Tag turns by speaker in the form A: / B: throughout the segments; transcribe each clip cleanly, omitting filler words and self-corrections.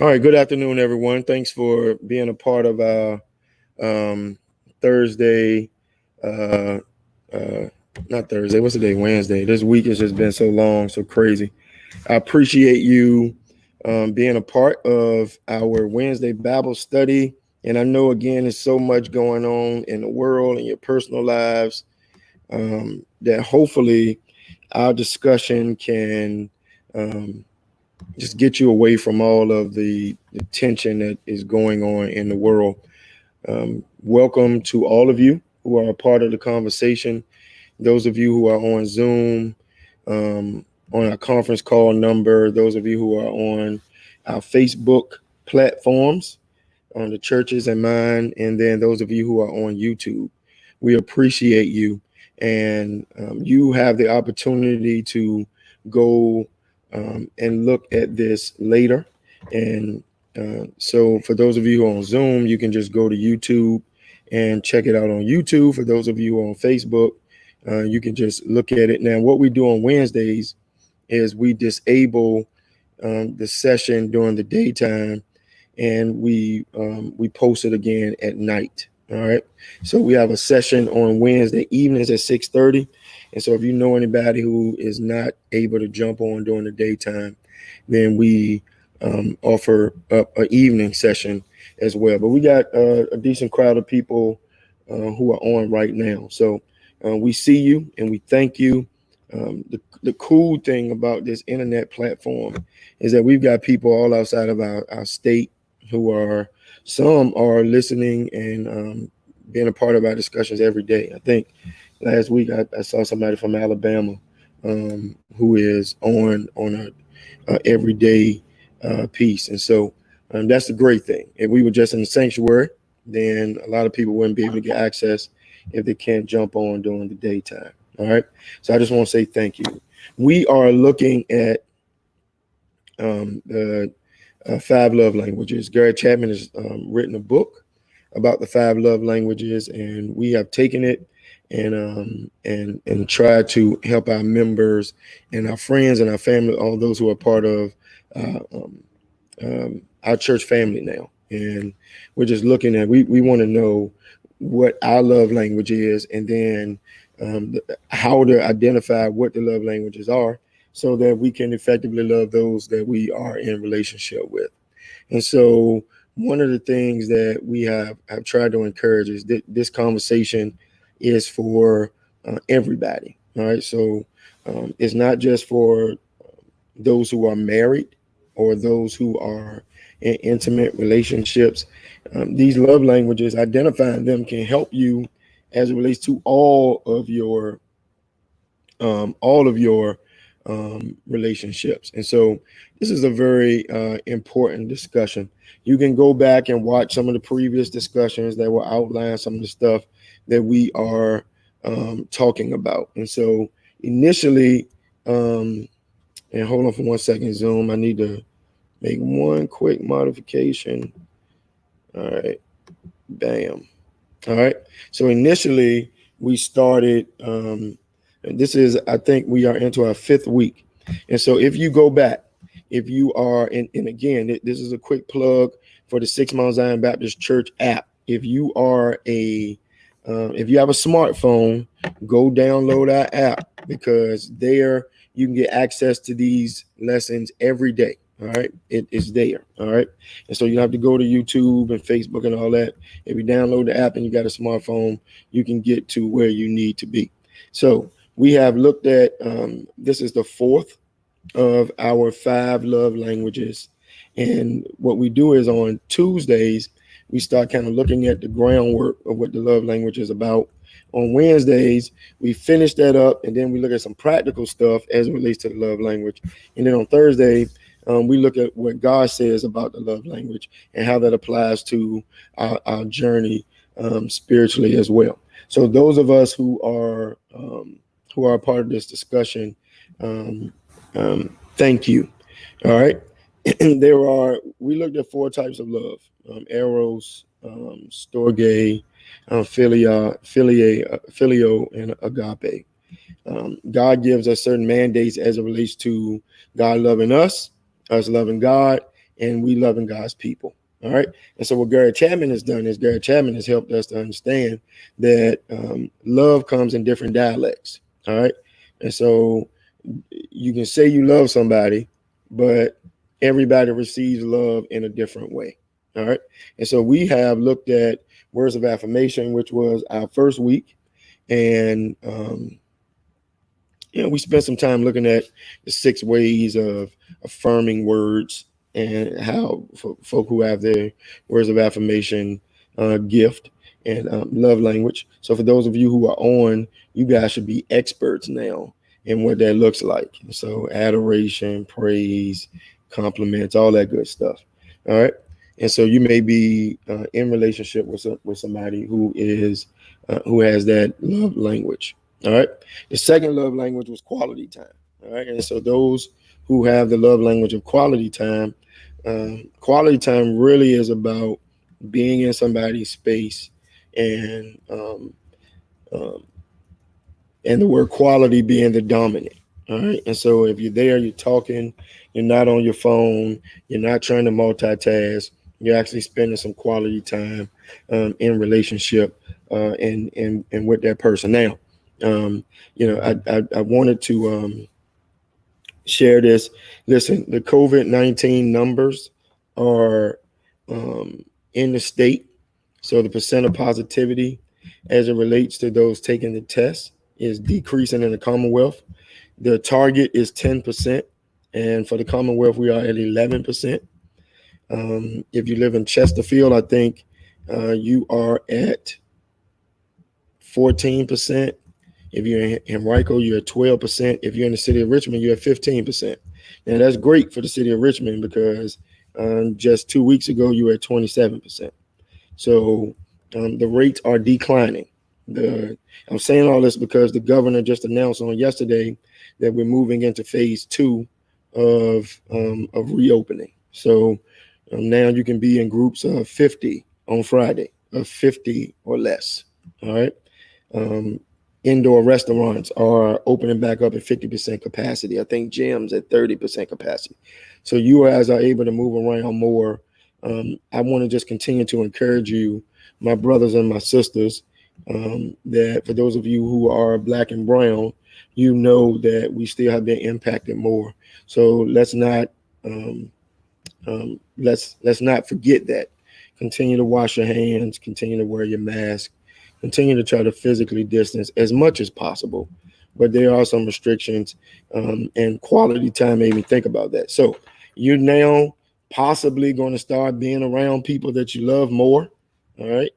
A: All right, good afternoon, everyone. Thanks for being a part of our Thursday, uh, uh, not Thursday, what's the day? Wednesday. This week has just been so long, so crazy. I appreciate you being a part of our Wednesday Bible study. And I know, again, there's so much going on in the world and your personal lives that hopefully our discussion can just get you away from all of the tension that is going on in the world. Welcome to all of you who are a part of the conversation. Those of you who are on Zoom, on our conference call number, those of you who are on our Facebook platforms, on the churches and mine, and then those of you who are on YouTube. We appreciate you. And you have the opportunity to go and look at this later. And so, for those of you who are on Zoom, you can just go to YouTube and check it out on YouTube. For those of you who are on Facebook, you can just look at it. Now, what we do on Wednesdays is we disable the session during the daytime, and we post it again at night. All right. So we have a session on Wednesday evenings at 6:30. And so if you know anybody who is not able to jump on during the daytime, then we offer up an evening session as well. But we got a decent crowd of people who are on right now. So we see you and we thank you. The cool thing about this internet platform is that we've got people all outside of our state who are, some are listening and being a part of our discussions every day. I think last week I saw somebody from Alabama who is on a everyday piece, and so that's the great thing. If we were just in the sanctuary, then a lot of people wouldn't be able to get access if they can't jump on during the daytime. All right, so I just want to say thank you. We are looking at the five love languages. Gary Chapman has written a book about the five love languages, and we have taken it and tried to help our members and our friends and our family, all those who are part of uh, um, our church family now. And we're just looking at, we want to know what our love language is, and then how to identify what the love languages are so that we can effectively love those that we are in relationship with. And so one of the things that we have tried to encourage is that this conversation is for everybody. All right. So it's not just for those who are married or those who are in intimate relationships. These love languages, identifying them can help you as it relates to all of your relationships. And so this is a very important discussion. You can go back and watch some of the previous discussions that will outline some of the stuff that we are talking about. And so initially, and hold on for 1 second, Zoom. I need to make one quick modification. All right, bam. All right. So initially, we started. And this is, I think, we are into our fifth week. And so, if you go back, if you are, and again, this is a quick plug for the Six Mount Zion Baptist Church app. If you are if you have a smartphone, go download our app, because there you can get access to these lessons every day. All right, it is there. All right, and so you have to go to YouTube and Facebook and all that. If you download the app and you got a smartphone, you can get to where you need to be. So we have looked at this is the fourth of our five love languages, and what we do is on Tuesdays we start kind of looking at the groundwork of what the love language is about. On Wednesdays, we finish that up, and then we look at some practical stuff as it relates to the love language. And then on Thursday, we look at what God says about the love language and how that applies to our journey spiritually as well. So those of us who are a part of this discussion, thank you. All right. We looked at four types of love: eros, storge, filio, and agape. God gives us certain mandates as it relates to God loving us loving God, and we loving God's people. All right. And so what Garrett Chapman has done is Garrett Chapman has helped us to understand that love comes in different dialects. All right. And so you can say you love somebody, but everybody receives love in a different way. All right. And so we have looked at words of affirmation, which was our first week. And, we spent some time looking at the 6 ways of affirming words and how folk who have their words of affirmation gift and love language. So for those of you who are on, you guys should be experts now in what that looks like. So adoration, praise, compliments, all that good stuff. All right. And so you may be in relationship with somebody who is who has that love language. All right. The second love language was quality time. All right. And so those who have the love language of quality time really is about being in somebody's space and the word quality being the dominant. All right. And so if you're there, you're talking, you're not on your phone, you're not trying to multitask, you're actually spending some quality time in relationship and with that person. Now, I wanted to share this. Listen, the COVID-19 numbers are in the state. So the percent of positivity as it relates to those taking the test is decreasing in the Commonwealth. The target is 10%. And for the Commonwealth, we are at 11%. If you live in Chesterfield, I think you are at 14%. If you're in Henrico, you're at 12%. If you're in the city of Richmond, you're at 15%. Now, that's great for the city of Richmond because just 2 weeks ago, you were at 27%. So the rates are declining. I'm saying all this because the governor just announced on yesterday that we're moving into phase 2 of reopening. So now you can be in groups of 50 on Friday, of 50 or less. All right. Indoor restaurants are opening back up at 50% capacity. I think gyms at 30% capacity. So you guys are able to move around more. I want to just continue to encourage you, my brothers and my sisters, that for those of you who are Black and brown, you know that we still have been impacted more. So let's not forget that. Continue to wash your hands. Continue to wear your mask. Continue to try to physically distance as much as possible. But there are some restrictions and quality time made me think about that. So you're now possibly going to start being around people that you love more. All right.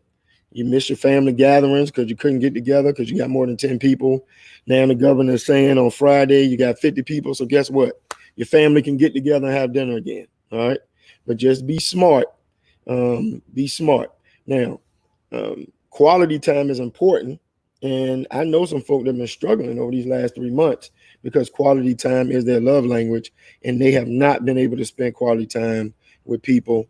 A: You miss your family gatherings because you couldn't get together because you got more than 10 people. Now the governor is saying on Friday you got 50 people. So guess what? Your family can get together and have dinner again. All right. But just be smart. Be smart. Now, quality time is important. And I know some folk that have been struggling over these last 3 months because quality time is their love language and they have not been able to spend quality time with people.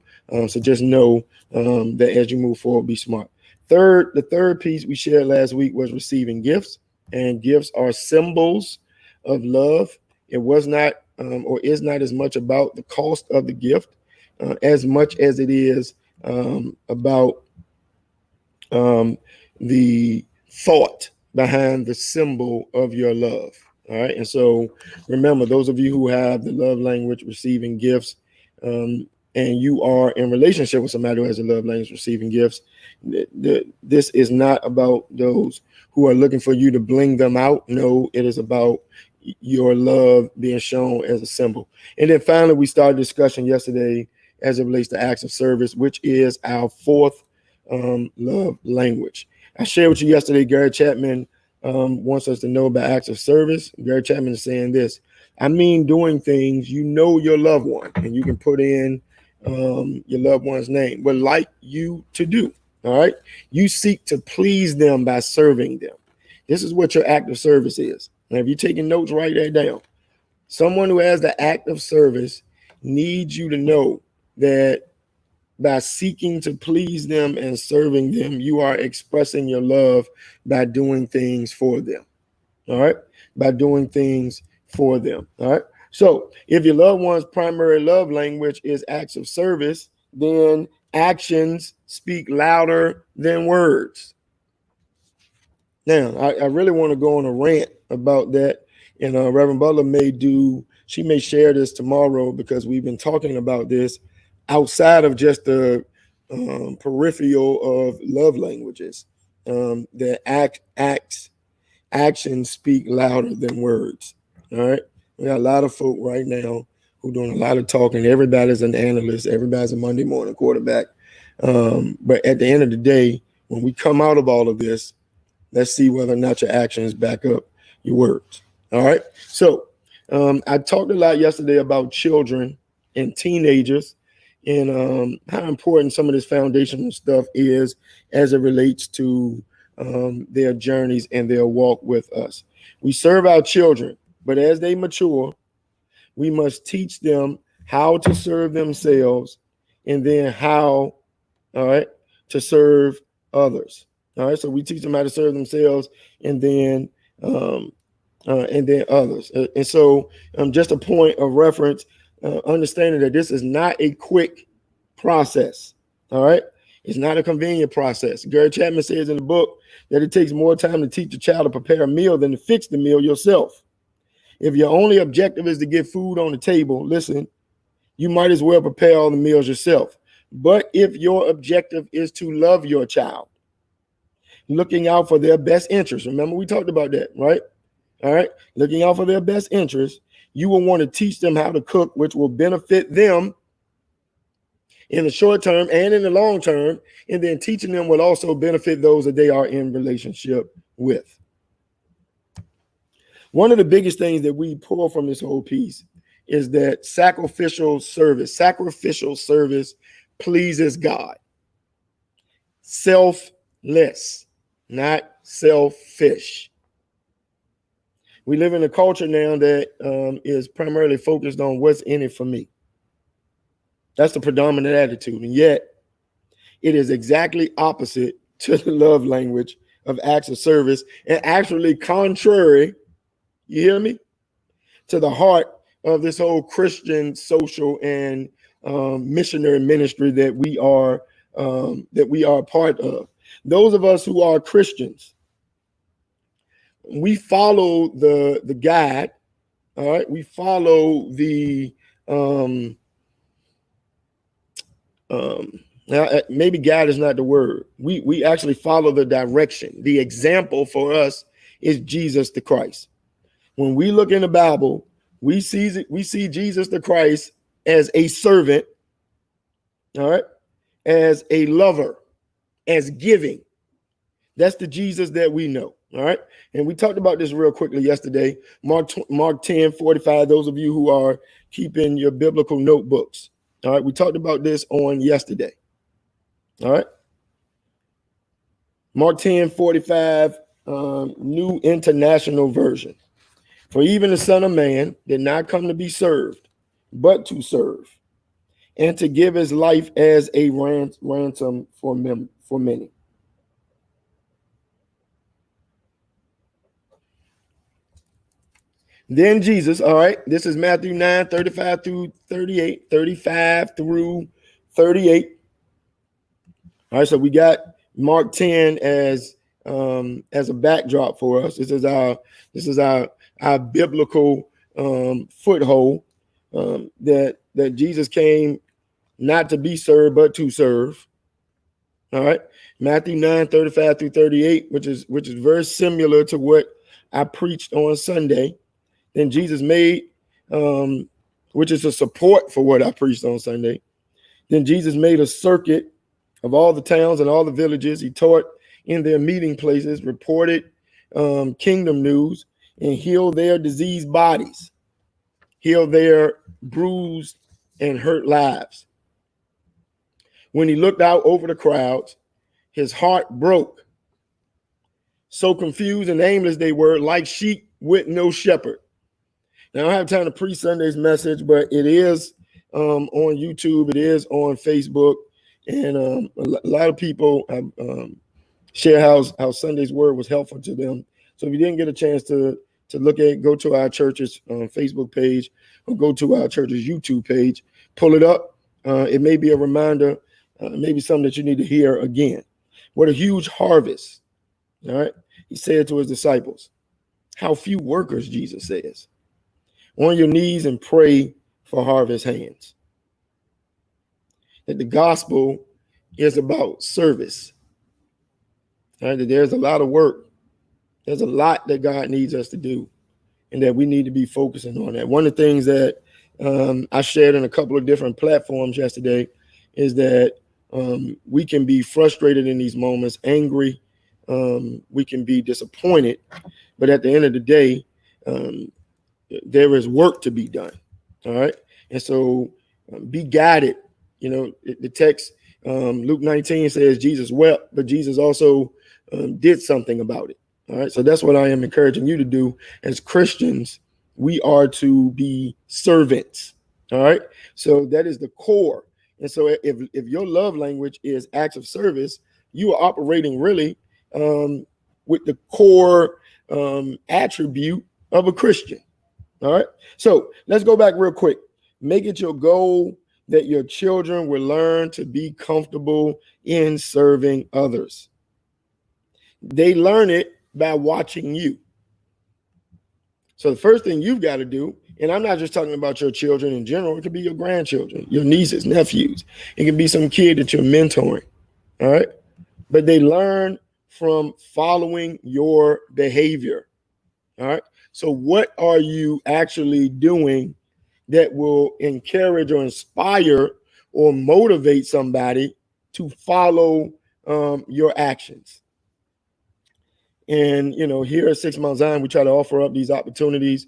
A: So just know that as you move forward, be smart. The third piece we shared last week was receiving gifts, and gifts are symbols of love. It was not or is not as much about the cost of the gift as much as it is about the thought behind the symbol of your love. All right. And so remember, those of you who have the love language receiving gifts, and you are in relationship with somebody who has a love language receiving gifts, this is not about those who are looking for you to bling them out. No, it is about your love being shown as a symbol. And then finally, we started discussion yesterday as it relates to acts of service, which is our fourth love language. I shared with you yesterday, Garrett Chapman wants us to know about acts of service. Garrett Chapman is saying this: I mean, doing things you know your loved one, and you can put in your loved one's name, would like you to do. All right. You seek to please them by serving them. This is what your act of service is. Now, if you're taking notes, write that down. Someone who has the act of service needs you to know that by seeking to please them and serving them, you are expressing your love by doing things for them. All right. By doing things for them. All right. So if your loved one's primary love language is acts of service, then actions speak louder than words. Now, I really want to go on a rant about that. And Reverend Butler she may share this tomorrow, because we've been talking about this outside of just the peripheral of love languages. That actions speak louder than words. All right. We got a lot of folk right now who doing a lot of talking. Everybody's an analyst. Everybody's a Monday morning quarterback. But at the end of the day, when we come out of all of this, let's see whether or not your actions back up your words. All right. So I talked a lot yesterday about children and teenagers, and how important some of this foundational stuff is as it relates to their journeys and their walk with us. We serve our children, but as they mature, we must teach them how to serve themselves, and then how, all right, to serve others. All right, so we teach them how to serve themselves, and then others. And so, just a point of reference, understanding that this is not a quick process. All right, it's not a convenient process. Gary Chapman says in the book that it takes more time to teach a child to prepare a meal than to fix the meal yourself. If your only objective is to get food on the table, listen, you might as well prepare all the meals yourself. But if your objective is to love your child, looking out for their best interest, remember we talked about that, right? All right, looking out for their best interest, you will want to teach them how to cook, which will benefit them in the short term and in the long term, and then teaching them will also benefit those that they are in relationship with. One of the biggest things that we pull from this whole piece is that sacrificial service pleases God. Selfless, not selfish. We live in a culture now that is primarily focused on what's in it for me. That's the predominant attitude. And yet, it is exactly opposite to the love language of acts of service, and actually contrary, you hear me, to the heart of this whole Christian social and missionary ministry that we are a part of. Those of us who are Christians, we follow the guide. All right, we follow the now maybe guide is not the word. We actually follow the direction. The example for us is Jesus the Christ. When we look in the Bible, we see Jesus the Christ as a servant, all right, as a lover, as giving. That's the Jesus that we know, all right? And we talked about this real quickly yesterday. Mark 10:45, those of you who are keeping your biblical notebooks, all right? We talked about this on yesterday, all right? Mark 10:45, New International Version. For even the Son of Man did not come to be served, but to serve, and to give his life as a ransom for many. Then Jesus, all right, this is Matthew 9:35 through 38, 35 through 38. All right, so we got Mark 10 as a backdrop for us. This is our biblical foothold, that Jesus came not to be served, but to serve. All right, Matthew 9:35 through 38, which is very similar to what I preached on Sunday. Then Jesus made, which is a support for what I preached on Sunday. Then Jesus made a circuit of all the towns and all the villages. He taught in their meeting places, reported kingdom news, and healed their diseased bodies, healed their bruised and hurt lives. When he looked out over the crowds, his heart broke. So confused and aimless they were, like sheep with no shepherd. Now, I don't have time to preach Sunday's message, but it is on YouTube. It is on Facebook. And a lot of people share how Sunday's word was helpful to them. So if you didn't get a chance to look at it, go to our church's Facebook page. or go to our church's YouTube page, pull it up. It may be a reminder, maybe something that you need to hear again. What a huge harvest. All right. He said to his disciples, how few workers, Jesus says. On your knees and pray for harvest hands. That the gospel is about service. Right? That there's a lot of work. There's a lot that God needs us to do, and that we need to be focusing on that. One of the things that I shared in a couple of different platforms yesterday is that we can be frustrated in these moments, angry. We can be disappointed, but at the end of the day, there is work to be done. All right. And so be guided. You know, the text, Luke 19 says Jesus wept, but Jesus also did something about it. All right. So that's what I am encouraging you to do as Christians. We are to be servants. All right. So that is the core. And so if your love language is acts of service, you are operating really with the core attribute of a Christian. All right. So let's go back real quick. Make it your goal that your children will learn to be comfortable in serving others. They learn it by watching you. So the first thing you've got to do, and I'm not just talking about your children in general, it could be your grandchildren, your nieces, nephews. It can be some kid that you're mentoring. All right. But they learn from following your behavior. All right. So what are you actually doing that will encourage or inspire or motivate somebody to follow your actions? And, you know, here at 6 Mount Zion, we try to offer up these opportunities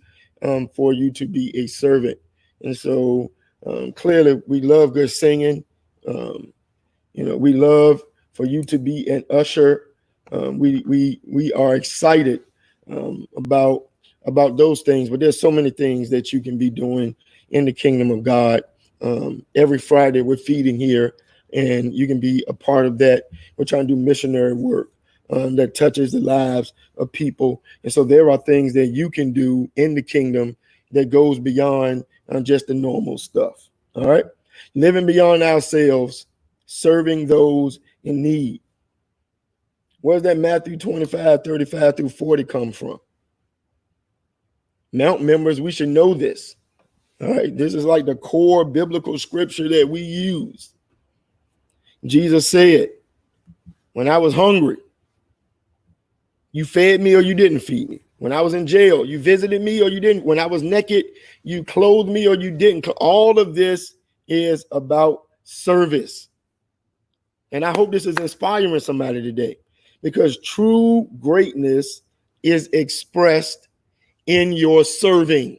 A: for you to be a servant. And so clearly we love good singing. You know, we love for you to be an usher. We are excited about those things, but there's so many things that you can be doing in the kingdom of God. Every Friday we're feeding here, and you can be a part of that. We're trying to do missionary work that touches the lives of people. And so there are things that you can do in the kingdom that goes beyond just the normal stuff. All right. Living beyond ourselves, serving those in need. Where's that Matthew 25, 35 through 40 come from? Mount members, we should know this. All right. This is like the core biblical scripture that we use. Jesus said, when I was hungry, you fed me or you didn't feed me. When I was in jail, you visited me or you didn't. When I was naked, you clothed me or you didn't. All of this is about service. And I hope this is inspiring somebody today, because true greatness is expressed in your serving.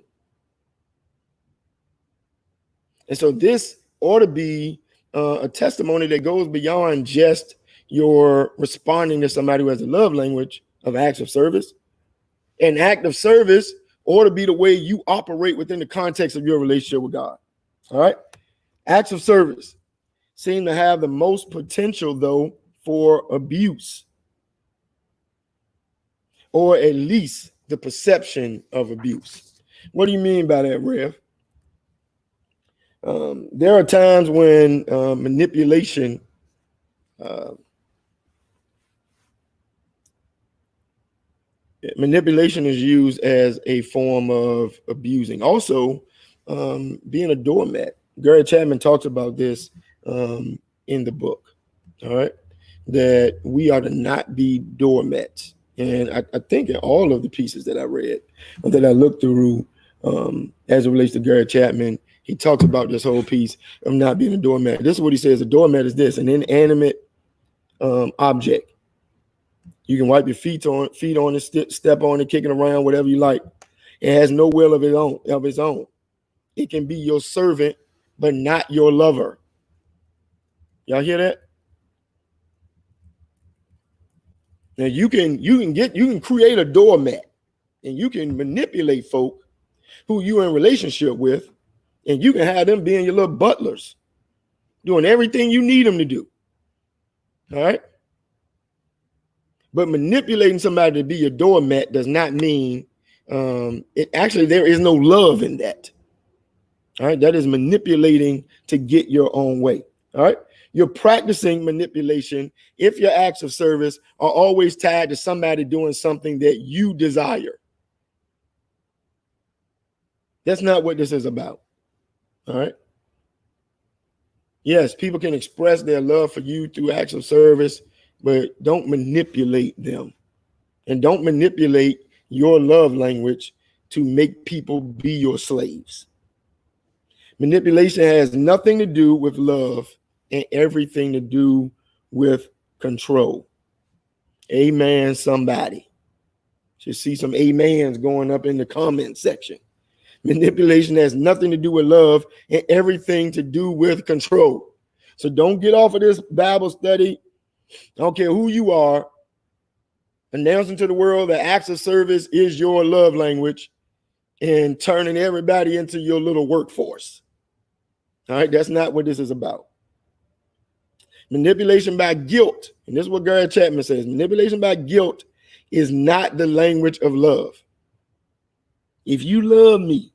A: And so this ought to be a testimony that goes beyond just your responding to somebody who has a love language of acts of service. An act of service ought to be the way you operate within the context of your relationship with God. All right. Acts of service seem to have the most potential, though, for abuse, or at least the perception of abuse. What do you mean by that, Rev? There are times when manipulation is used as a form of abusing. Also, being a doormat. Gary Chapman talks about this in the book. All right, that we are to not be doormats. And I think in all of the pieces that I read, that I looked through, as it relates to Gary Chapman, he talks about this whole piece of not being a doormat. This is what he says: a doormat is this, an inanimate object. You can wipe your feet on it, step on it, kick it around, whatever you like. It has no will of its own. It can be your servant, but not your lover. Y'all hear that? Now you can create a doormat, and you can manipulate folk who you're in relationship with, and you can have them being your little butlers, doing everything you need them to do. All right. But manipulating somebody to be your doormat does not mean there is no love in that. All right. That is manipulating to get your own way. All right. You're practicing manipulation if your acts of service are always tied to somebody doing something that you desire. That's not what this is about. All right. Yes, people can express their love for you through acts of service, but don't manipulate them. And don't manipulate your love language to make people be your slaves. Manipulation has nothing to do with love and everything to do with control. Amen, somebody. Should see some amens going up in the comment section. Manipulation has nothing to do with love and everything to do with control. So don't get off of this Bible study. I don't care who you are, announcing to the world that acts of service is your love language and turning everybody into your little workforce. All right, that's not what this is about. Manipulation by guilt, and this is what Gary Chapman says, manipulation by guilt is not the language of love. If you love me,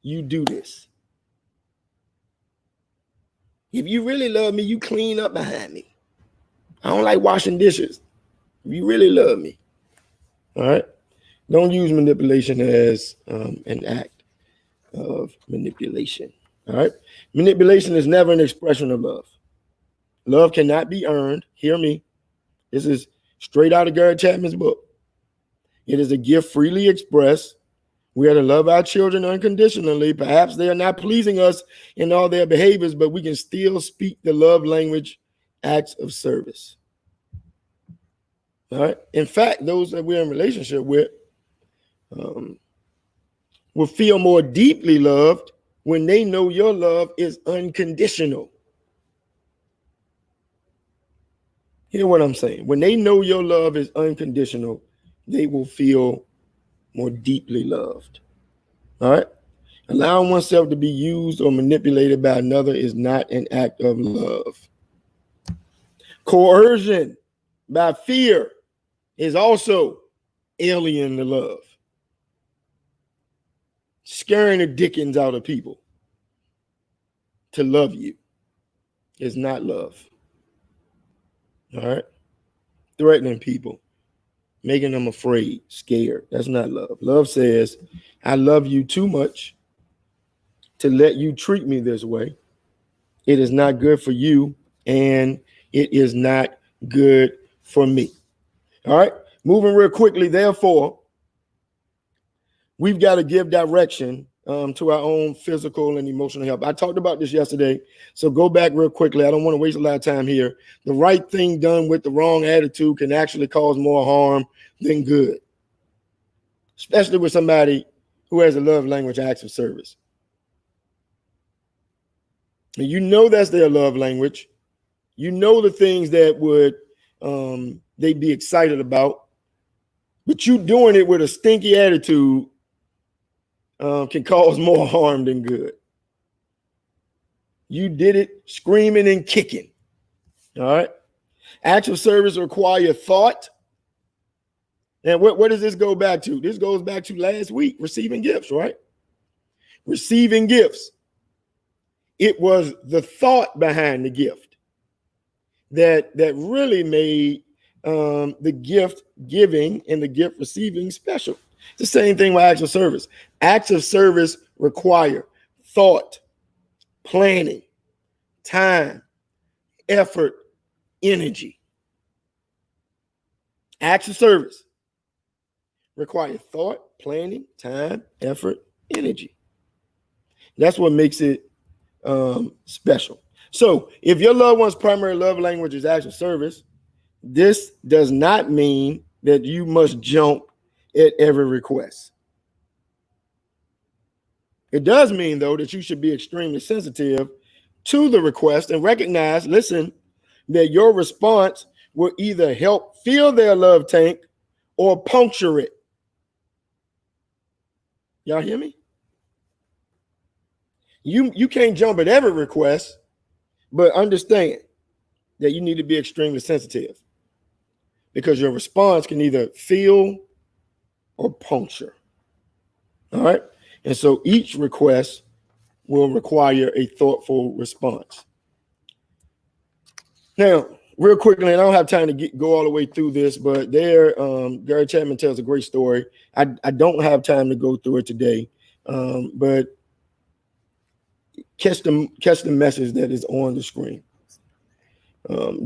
A: you do this. If you really love me, you clean up behind me. I don't like washing dishes. If you really love me, all right? Don't use manipulation as an act of manipulation, all right? Manipulation is never an expression of love. Love cannot be earned. Hear me. This is straight out of Gary Chapman's book. It is a gift freely expressed. We are to love our children unconditionally. Perhaps they are not pleasing us in all their behaviors, but we can still speak the love language, acts of service. All right. In fact, those that we're in relationship with will feel more deeply loved when they know your love is unconditional. Hear what I'm saying? When they know your love is unconditional, they will feel more deeply loved. All right. Allowing oneself to be used or manipulated by another is not an act of love. Coercion by fear is also alien to love. Scaring the dickens out of people to love you is not love. All right. Threatening people, making them afraid, scared. That's not love. Love says, I love you too much to let you treat me this way. It is not good for you, and it is not good for me. All right. Moving real quickly. Therefore, we've got to give direction to our own physical and emotional health. I talked about this yesterday, so go back real quickly. I don't want to waste a lot of time here. The right thing done with the wrong attitude can actually cause more harm than good, especially with somebody who has a love language, acts of service. And you know that's their love language. You know the things that would they'd be excited about, but you doing it with a stinky attitude can cause more harm than good. You did it screaming and kicking. All right. Acts of service require thought. And what does this go back to? This goes back to last week, receiving gifts, right? Receiving gifts. It was the thought behind the gift that really made the gift giving and the gift receiving special. It's the same thing with acts of service. Acts of service require thought, planning, time, effort, energy. Acts of service require thought, planning, time, effort, energy. That's what makes it special. So if your loved one's primary love language is acts of service, this does not mean that you must jump at every request. It does mean, though, that you should be extremely sensitive to the request and recognize, listen, that your response will either help fill their love tank or puncture it. Y'all hear me? You can't jump at every request, but understand that you need to be extremely sensitive because your response can either fill or puncture. All right. And so each request will require a thoughtful response. Now, real quickly, and I don't have time to go all the way through this, but Gary Chapman tells a great story. I don't have time to go through it today, but catch the message that is on the screen.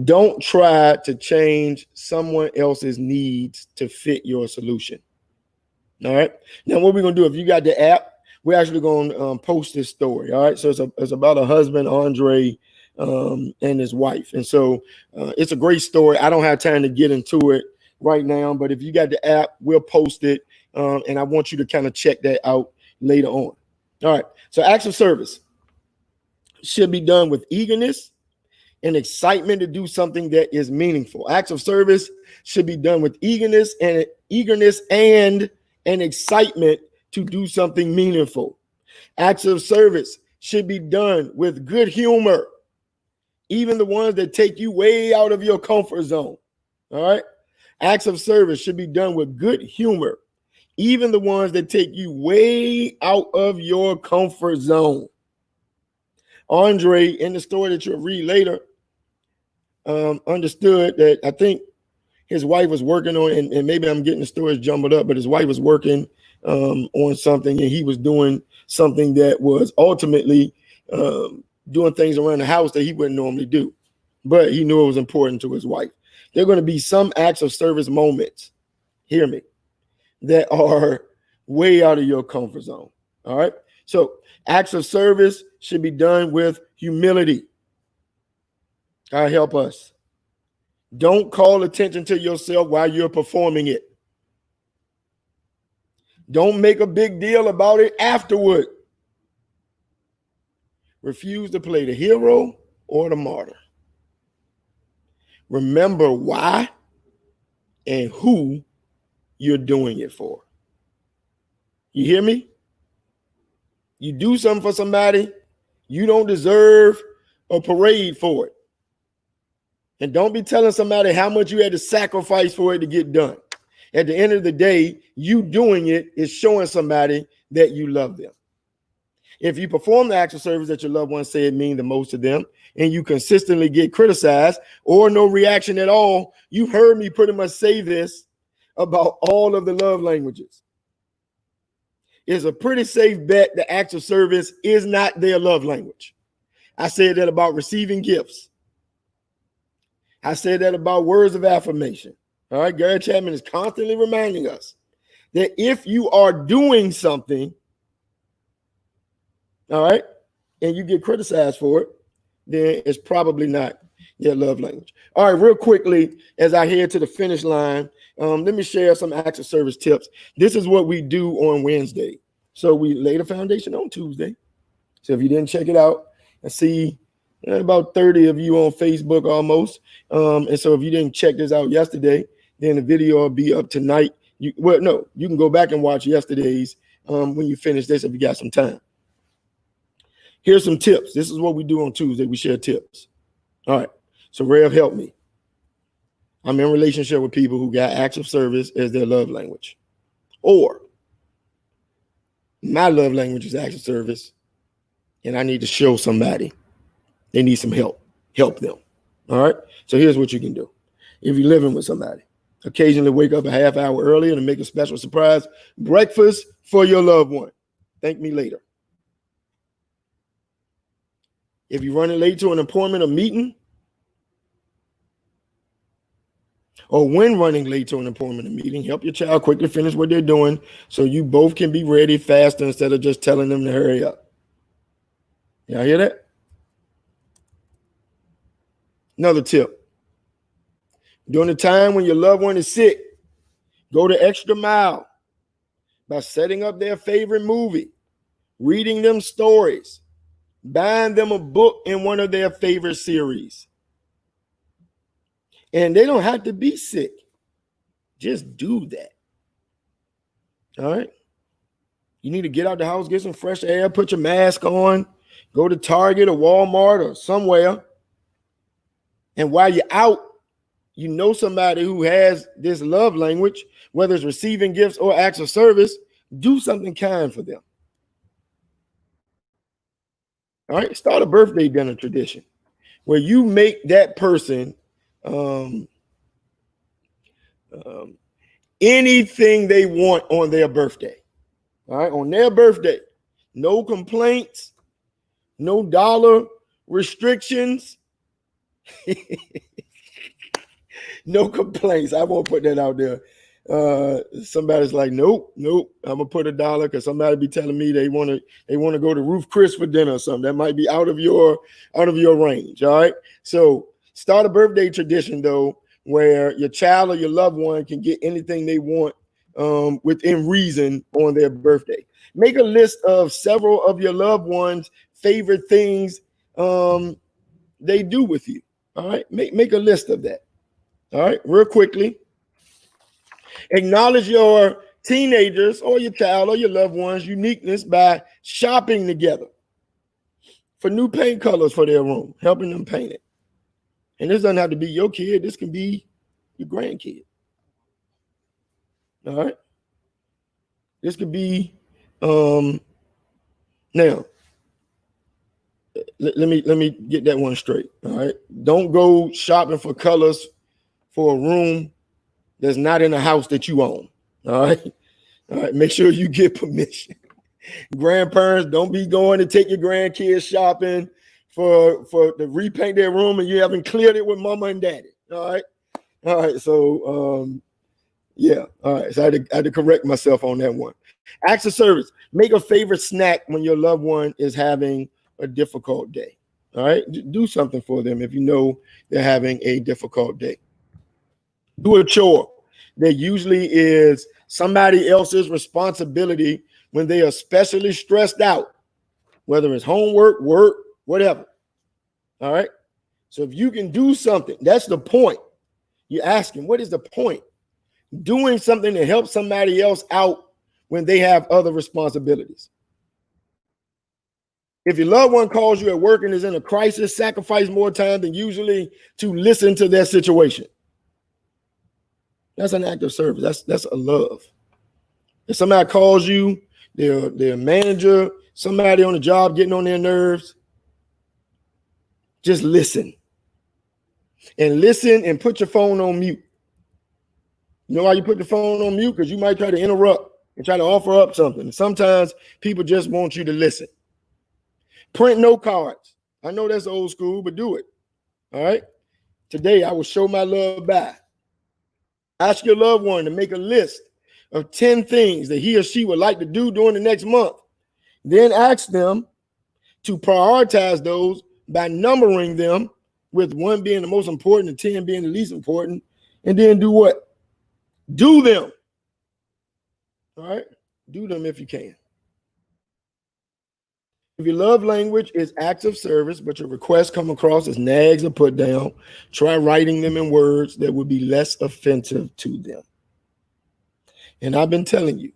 A: Don't try to change someone else's needs to fit your solution. All right. Now, what we're going to do, if you got the app, we're actually going to post this story. All right. So it's about a husband, Andre, and his wife. And so it's a great story. I don't have time to get into it right now, but if you got the app, we'll post it. And I want you to kind of check that out later on. All right. So acts of service should be done with eagerness and excitement to do something that is meaningful. Acts of service should be done with eagerness and excitement to do something meaningful. Acts of service should be done with good humor, even the ones that take you way out of your comfort zone. All right. Acts of service should be done with good humor, even the ones that take you way out of your comfort zone. Andre, in the story that you'll read later, understood that I think his wife was working on, and maybe I'm getting the stories jumbled up, but his wife was working on something, and he was doing something that was ultimately doing things around the house that he wouldn't normally do, but he knew it was important to his wife. There are going to be some acts of service moments, hear me, that are way out of your comfort zone. All right. So acts of service should be done with humility. God help us. Don't call attention to yourself while you're performing it. Don't make a big deal about it afterward. Refuse to play the hero or the martyr. Remember why and who you're doing it for. You hear me? You do something for somebody, you don't deserve a parade for it. And don't be telling somebody how much you had to sacrifice for it to get done. At the end of the day, you doing it is showing somebody that you love them. If you perform the acts of service that your loved ones say it mean the most to them, and you consistently get criticized or no reaction at all, you've heard me pretty much say this about all of the love languages. It's a pretty safe bet the acts of service is not their love language. I said that about receiving gifts. I said that about words of affirmation. All right, Gary Chapman is constantly reminding us that if you are doing something, all right, and you get criticized for it, then it's probably not your love language. All right, real quickly, as I head to the finish line, let me share some acts of service tips. This is what we do on Wednesday. So we lay the foundation on Tuesday. So if you didn't check it out, I see about 30 of you on Facebook almost. And so if you didn't check this out yesterday, then the video will be up tonight. You can go back and watch yesterday's when you finish this if you got some time. Here's some tips. This is what we do on Tuesday. We share tips. All right. So Rev, help me. I'm in a relationship with people who got acts of service as their love language. Or my love language is acts of service, and I need to show somebody they need some help. Help them. All right. So here's what you can do. If you're living with somebody, occasionally wake up a half hour earlier to make a special surprise breakfast for your loved one. Thank me later. If you're running late to an appointment or meeting, or when running late to an appointment or meeting, help your child quickly finish what they're doing so you both can be ready faster instead of just telling them to hurry up. Y'all hear that? Another tip. During the time when your loved one is sick, go the extra mile by setting up their favorite movie, reading them stories, buying them a book in one of their favorite series. And they don't have to be sick. Just do that. All right. You need to get out the house, get some fresh air, put your mask on, go to Target or Walmart or somewhere. And while you're out, you know somebody who has this love language, whether it's receiving gifts or acts of service, do something kind for them. All right, start a birthday dinner tradition where you make that person anything they want on their birthday. All right, on their birthday, no complaints, no dollar restrictions, no complaints. I won't put that out there. Somebody's like, nope, I'm gonna put $1 because somebody be telling me they want to go to Ruth Chris for dinner or something. That might be out of your range. All right. So start a birthday tradition though, where your child or your loved one can get anything they want within reason on their birthday. Make a list of several of your loved ones' favorite things they do with you. All right. Make a list of that. All right, real quickly. Acknowledge your teenagers or your child or your loved one's uniqueness by shopping together for new paint colors for their room, helping them paint it. And this doesn't have to be your kid. This can be your grandkid. All right. This could be now. Let me get that one straight. All right. Don't go shopping for colors for a room that's not in a house that you own. All right. Make sure you get permission. Grandparents, don't be going to take your grandkids shopping for to repaint their room and you haven't cleared it with mama and daddy. All right. So yeah. All right. So I had to correct myself on that one. Acts of service. Make a favorite snack when your loved one is having a difficult day. All right. Do something for them if you know they're having a difficult day. Do a chore that usually is somebody else's responsibility when they are especially stressed out, whether it's homework, work, whatever. All right. So if you can do something, that's the point. You're asking, what is the point? Doing something to help somebody else out when they have other responsibilities. If your loved one calls you at work and is in a crisis, sacrifice more time than usually to listen to their situation. That's an act of service. That's a love. If somebody calls you, their manager, somebody on the job getting on their nerves, just listen. And listen and put your phone on mute. You know why you put the phone on mute? Because you might try to interrupt and try to offer up something. Sometimes people just want you to listen. Print note cards. I know that's old school, but do it. All right. Today I will show my love by. Ask your loved one to make a list of 10 things that he or she would like to do during the next month. Then ask them to prioritize those by numbering them, with 1 being the most important and 10 being the least important. And then do what? Do them. All right. Do them if you can. If your love language is acts of service, but your requests come across as nags or put down, try writing them in words that would be less offensive to them. And I've been telling you,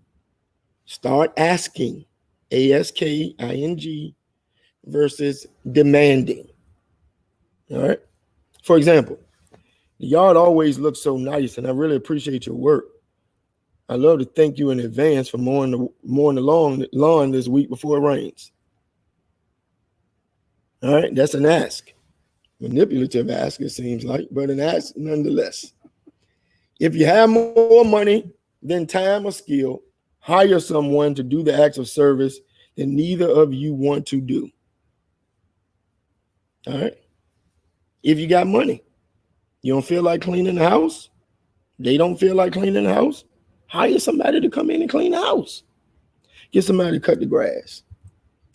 A: start asking, asking versus demanding. All right. For example, the yard always looks so nice, and I really appreciate your work. I'd love to thank you in advance for mowing the lawn this week before it rains. All right, that's an ask. Manipulative ask, it seems like, but an ask nonetheless. If you have more money than time or skill, hire someone to do the acts of service that neither of you want to do. All right. If you got money, you don't feel like cleaning the house, they don't feel like cleaning the house, hire somebody to come in and clean the house. Get somebody to cut the grass.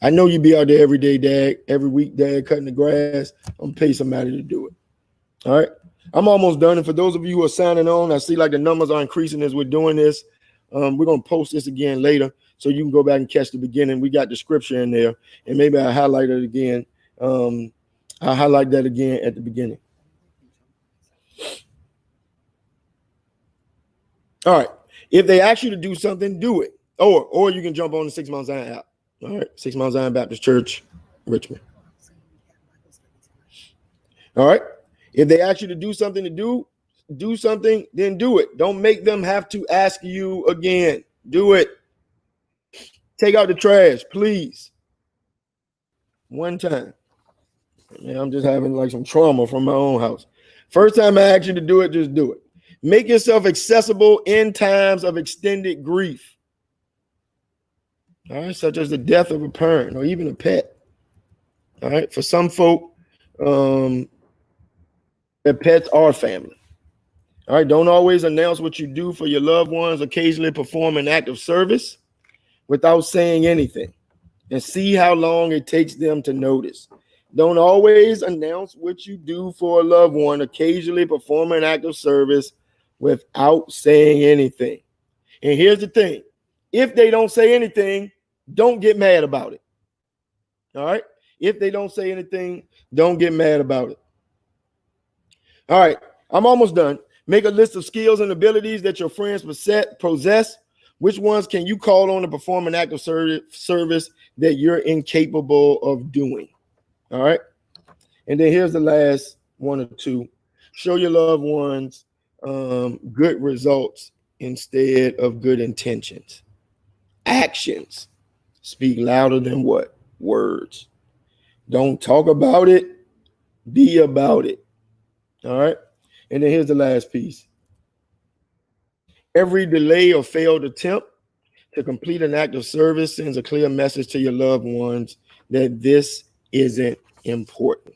A: I know you be out there every day, Dad, every week, Dad, cutting the grass. I'm gonna pay somebody to do it. All right. I'm almost done. And for those of you who are signing on, I see like the numbers are increasing as we're doing this. We're gonna post this again later, so you can go back and catch the beginning. We got the scripture in there, and maybe I'll highlight it again. I'll highlight that again at the beginning. All right. If they ask you to do something, do it. Or you can jump on the 6 Mount Zion app. All right. 6 Mount Zion Baptist Church, Richmond. All right. If they ask you to do something, then do it. Don't make them have to ask you again. Do it. Take out the trash, please. One time. Man, I'm just having like some trauma from my own house. First time I ask you to do it, just do it. Make yourself accessible in times of extended grief. All right, such as the death of a parent or even a pet. All right, for some folk, their pets are family. All right, don't always announce what you do for your loved ones. Occasionally perform an act of service without saying anything and see how long it takes them to notice. Don't always announce what you do for a loved one. Occasionally perform an act of service without saying anything. And here's the thing. If they don't say anything, don't get mad about it. All right? If they don't say anything, don't get mad about it. All right, I'm almost done. Make a list of skills and abilities that your friends possess. Which ones can you call on to perform an act of service that you're incapable of doing? All right. And then here's the last one or two. Show your loved ones good results instead of good intentions. Actions speak louder than what? Words. Don't talk about it. Be about it. All right. And then here's the last piece. Every delay or failed attempt to complete an act of service sends a clear message to your loved ones that this isn't important.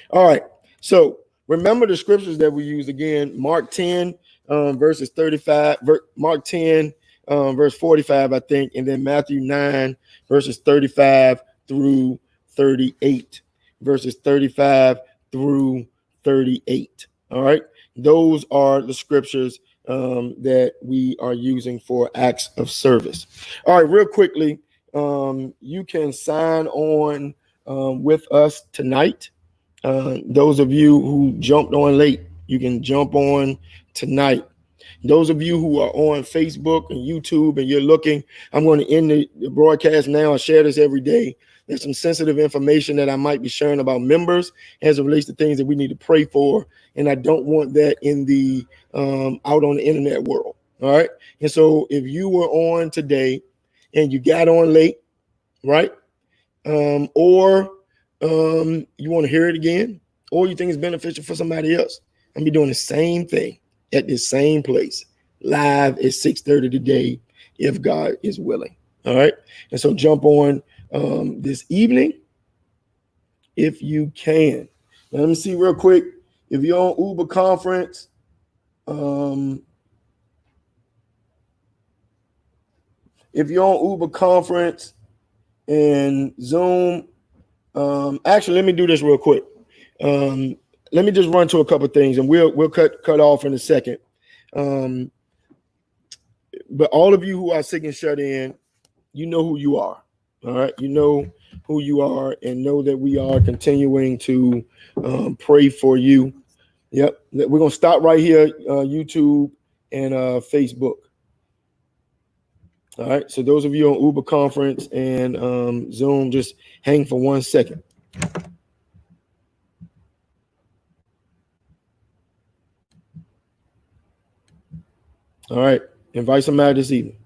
A: All right. So remember the scriptures that we use again. Mark 10, verses 35, Mark 10, verse 45, I think, and then Matthew 9, verses 35 through 38. Verses 35 through 38. All right. Those are the scriptures that we are using for acts of service. All right, real quickly, you can sign on with us tonight. Those of you who jumped on late, you can jump on tonight. Those of you who are on Facebook and YouTube and you're looking, I'm going to end the broadcast now. I share this every day. There's some sensitive information that I might be sharing about members as it relates to things that we need to pray for. And I don't want that in the out on the internet world. All right. And so if you were on today and you got on late, right? Or you want to hear it again, or you think it's beneficial for somebody else, I'm be doing the same thing at the same place, live at 6:30 today, if God is willing. All right. And so jump on this evening if you can. Now, let me see real quick. If you're on Uber Conference, and Zoom, actually, let me do this real quick. Let me just run to a couple of things, and we'll cut off in a second. But all of you who are sick and shut in, you know who you are. All right, you know who you are, and know that we are continuing to pray for you. Yep, we're gonna stop right here, YouTube and Facebook. All right, so those of you on Uber Conference and Zoom, just hang for 1 second. All right, invite somebody this evening.